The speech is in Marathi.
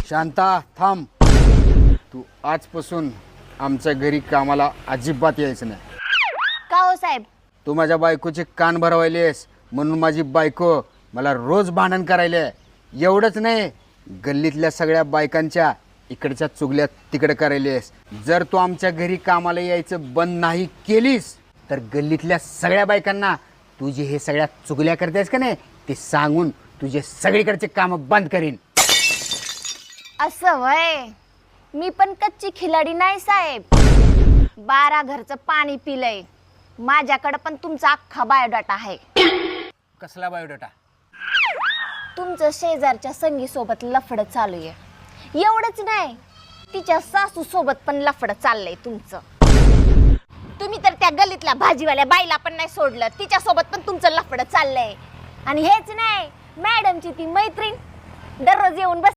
शांता थांब. तू आजपासून आमच्या घरी कामाला अजिबात यायचं नाही. का हो साहेब? तू माझ्या बायकोचे कान भरवायलेस म्हणून माझी बायको मला रोज भांडण करायले. एवढंच नाही, गल्लीतल्या सगळ्या बायकांच्या इकडच्या चुगल्या तिकडे करायलेस. जर तू आमच्या घरी कामाला यायचं बंद नाही केलीस तर गल्लीतल्या सगळ्या बायकांना तुझे हे सगळ्या चुगल्या करतेस का नाही ते सांगून तुझे सगळीकडचे काम बंद करीन. असं वय? मी पण कच्ची खिलाडी नाही साहेब. 12 घरचं पाणी पिलंय. माझ्याकडे पण तुमचा अख्खा बायोडाटा आहे. कसला बायोडाटा? तुमचं शेजारच्या संगीसोबत लफडं चालू आहे. एवढंच नाही, तिच्या सासू सोबत पण लफडं चाललंय तुमचं. तुम्ही तर त्या गल्लीतल्या भाजीवाल्या बाईला पण नाही सोडलं, तिच्यासोबत पण तुमचं लफडं चाललंय. आणि हेच नाही, मॅडमची ती मैत्रीण दररोज येऊन बस